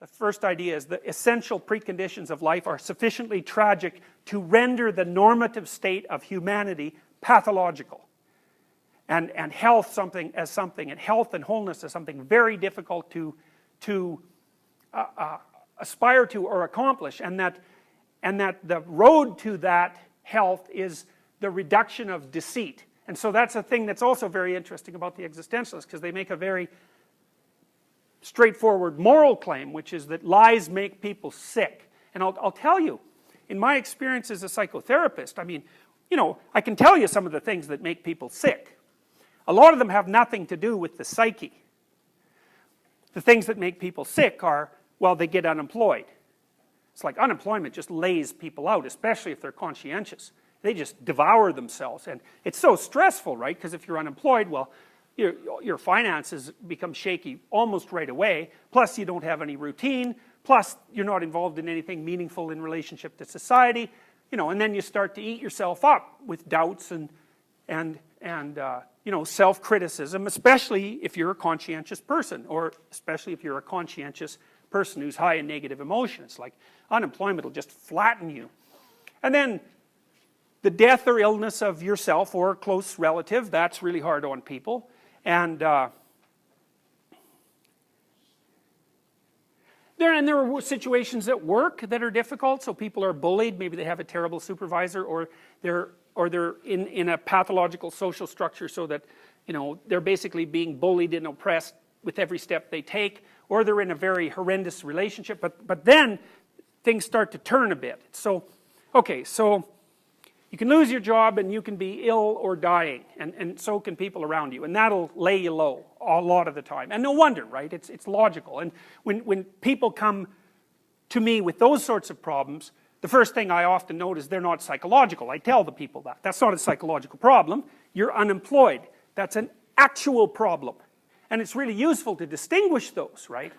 The first idea is the essential preconditions of life are sufficiently tragic to render the normative state of humanity pathological. And health and health and wholeness is something very difficult to aspire to or accomplish, and that the road to that health is the reduction of deceit. And so that's a thing that's also very interesting about the existentialists, because they make a very straightforward moral claim, which is that lies make people sick. And I'll tell you, in my experience as a psychotherapist, I mean, you know, I can tell you some of the things that make people sick. A lot of them have nothing to do with the psyche. The things that make people sick are, well, they get unemployed. It's like unemployment just lays people out, especially if they're conscientious. They just devour themselves, and it's so stressful, right? Because if you're unemployed, well, your finances become shaky almost right away, plus you don't have any routine, plus you're not involved in anything meaningful in relationship to society, you know, and then you start to eat yourself up with doubts and you know, self-criticism, especially if you're a conscientious person, or especially if you're a conscientious person who's high in negative emotion. It's like unemployment will just flatten you. And then the death or illness of yourself or a close relative, that's really hard on people. And there are situations at work that are difficult. So people are bullied. Maybe they have a terrible supervisor, or they're in a pathological social structure, so that, you know, they're basically being bullied and oppressed with every step they take, or they're in a very horrendous relationship. But then things start to turn a bit. So, okay, so you can lose your job, and you can be ill or dying, and so can people around you, and that'll lay you low a lot of the time. And no wonder, right? It's logical. And when people come to me with those sorts of problems, the first thing I often note is they're not psychological. I tell the people that. That's not a psychological problem. You're unemployed. That's an actual problem. And it's really useful to distinguish those, right?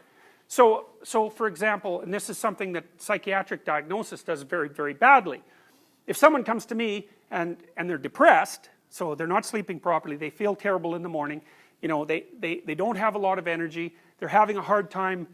So for example, and this is something that psychiatric diagnosis does very, very badly. If someone comes to me and they're depressed, so they're not sleeping properly, they feel terrible in the morning, you know, they don't have a lot of energy, they're having a hard time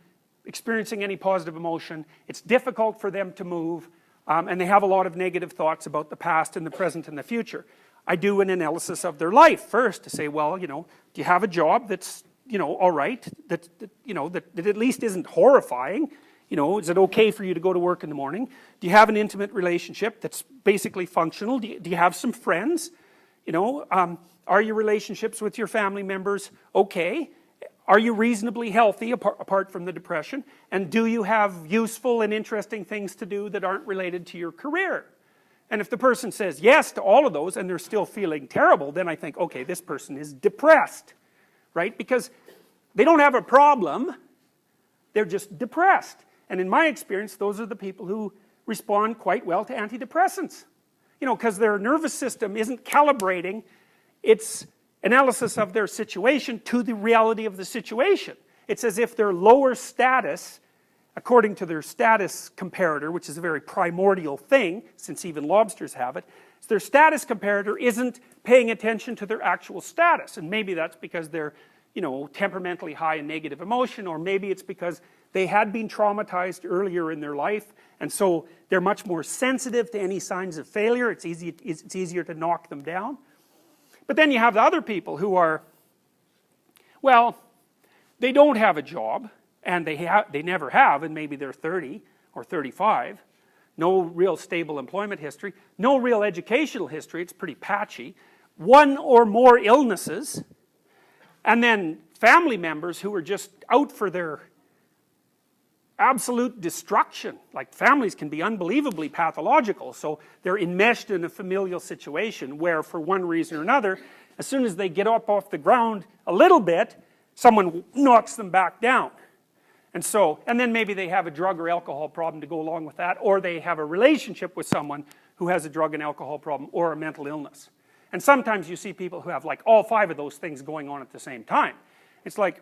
experiencing any positive emotion, it's difficult for them to move, and they have a lot of negative thoughts about the past and the present and the future. I do an analysis of their life first to say, well, you know, do you have a job that's, you know, all right, that you know, that at least isn't horrifying? You know, is it okay for you to go to work in the morning? Do you have an intimate relationship that's basically functional? Do you have some friends? You know, are your relationships with your family members okay? Are you reasonably healthy apart from the depression? And do you have useful and interesting things to do that aren't related to your career? And if the person says yes to all of those and they're still feeling terrible, then I think, okay, this person is depressed, right? Because they don't have a problem, they're just depressed. And in my experience, those are the people who respond quite well to antidepressants. You know, because their nervous system isn't calibrating its analysis of their situation to the reality of the situation. It's as if their lower status, according to their status comparator, which is a very primordial thing, since even lobsters have it, their status comparator isn't paying attention to their actual status. And maybe that's because they're, you know, temperamentally high in negative emotion, or maybe it's because they had been traumatized earlier in their life, and so they're much more sensitive to any signs of failure. It's easier to knock them down. But then you have the other people who are, well, they don't have a job, and they never have, and maybe they're 30 or 35. No real stable employment history, no real educational history, it's pretty patchy. One or more illnesses, and then family members who are just out for their absolute destruction. Like, families can be unbelievably pathological, so they're enmeshed in a familial situation where, for one reason or another, as soon as they get up off the ground a little bit, someone knocks them back down. And so, and then maybe they have a drug or alcohol problem to go along with that, or they have a relationship with someone who has a drug and alcohol problem or a mental illness. And sometimes you see people who have like all 5 of those things going on at the same time. It's like,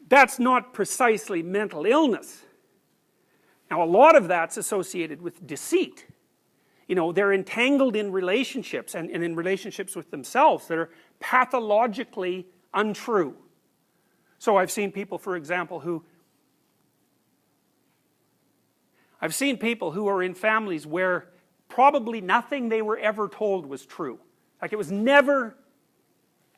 that's not precisely mental illness. Now, a lot of that's associated with deceit. You know, they're entangled in relationships and in relationships with themselves that are pathologically untrue. So I've seen people, for example, who are in families where probably nothing they were ever told was true. Like it was never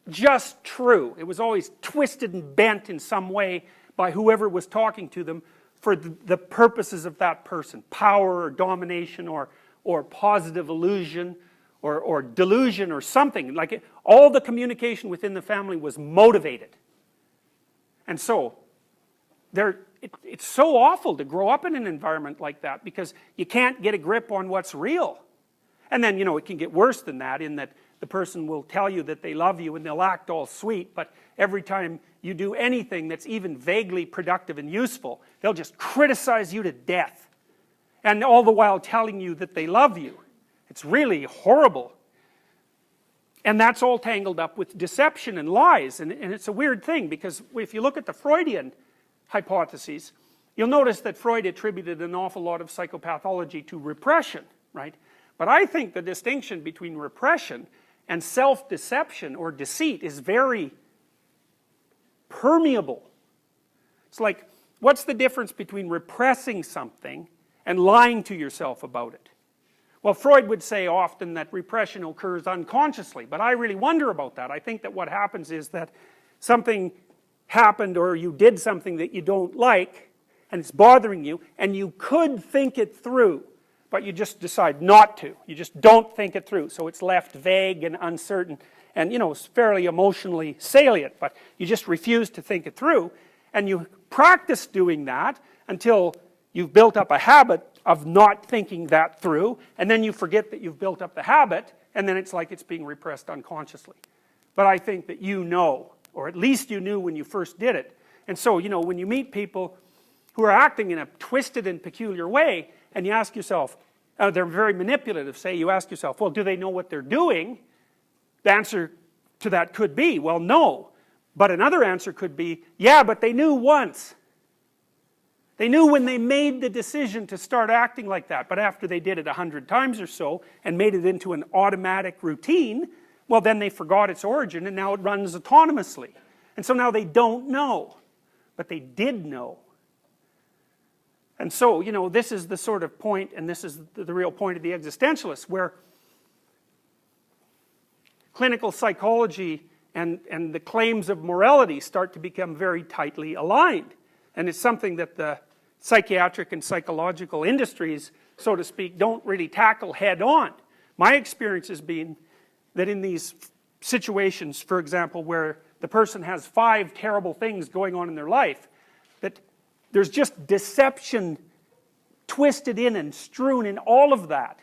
just true. It was always twisted and bent in some way by whoever was talking to them for the purposes of that person. Power or domination or positive illusion or delusion or something. Like all the communication within the family was motivated. And so it's so awful to grow up in an environment like that because you can't get a grip on what's real. And then, it can get worse than that in that the person will tell you that they love you and they'll act all sweet, but every time you do anything that's even vaguely productive and useful, they'll just criticize you to death. And all the while telling you that they love you. It's really horrible. And that's all tangled up with deception and lies. And it's a weird thing because if you look at the Freudian hypotheses, you'll notice that Freud attributed an awful lot of psychopathology to repression, right? But I think the distinction between repression and self-deception or deceit is very permeable. It's like, what's the difference between repressing something and lying to yourself about it? Well, Freud would say often that repression occurs unconsciously, but I really wonder about that. I think that what happens is that something happened or you did something that you don't like and it's bothering you and you could think it through, but you just decide not to. You just don't think it through, so it's left vague and uncertain and it's fairly emotionally salient, but you just refuse to think it through and you practice doing that until you've built up a habit of not thinking that through, and then you forget that you've built up the habit, and then it's like it's being repressed unconsciously. But I think that or at least you knew when you first did it. And so, when you meet people who are acting in a twisted and peculiar way, and you ask yourself, they're very manipulative, say, you ask yourself, well, do they know what they're doing? The answer to that could be, well, no. But another answer could be, yeah, but they knew once. They knew when they made the decision to start acting like that, but after they did it 100 times or so and made it into an automatic routine, well then they forgot its origin and now it runs autonomously. And so now they don't know, but they did know. And so, this is the sort of point, and this is the real point of the existentialists, where clinical psychology and the claims of morality start to become very tightly aligned. And it's something that the psychiatric and psychological industries, so to speak, don't really tackle head on. My experience has been that in these situations, for example, where the person has 5 terrible things going on in their life, that there's just deception twisted in and strewn in all of that.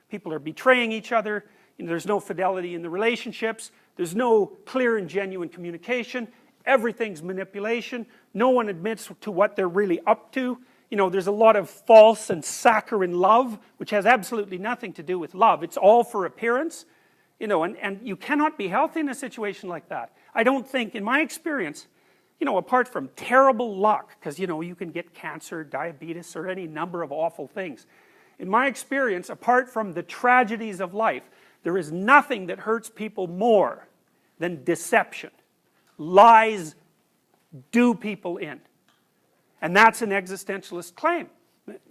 People are betraying each other, there's no fidelity in the relationships, there's no clear and genuine communication, everything's manipulation, no one admits to what they're really up to. There's a lot of false and saccharine love, which has absolutely nothing to do with love. It's all for appearance, and you cannot be healthy in a situation like that. I don't think, in my experience, apart from terrible luck, because, you can get cancer, diabetes, or any number of awful things. In my experience, apart from the tragedies of life, there is nothing that hurts people more than deception. Lies do people in. And that's an existentialist claim.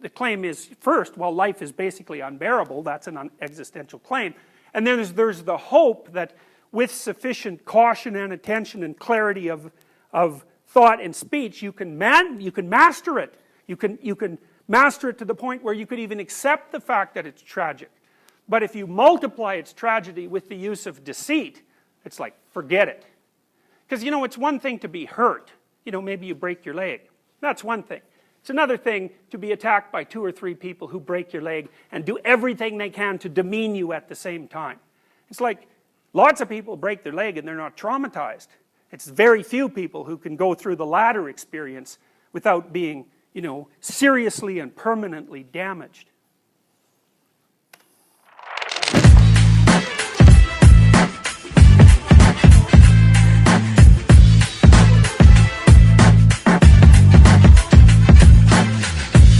The claim is, first, well, life is basically unbearable. That's an existential claim. And then there's the hope that with sufficient caution and attention and clarity of thought and speech, you can master it. You can master it to the point where you could even accept the fact that it's tragic. But if you multiply its tragedy with the use of deceit, it's like, forget it. Because, it's one thing to be hurt. Maybe you break your leg. That's one thing. It's another thing to be attacked by 2 or 3 people who break your leg and do everything they can to demean you at the same time. It's like, lots of people break their leg and they're not traumatized. It's very few people who can go through the latter experience without being, seriously and permanently damaged.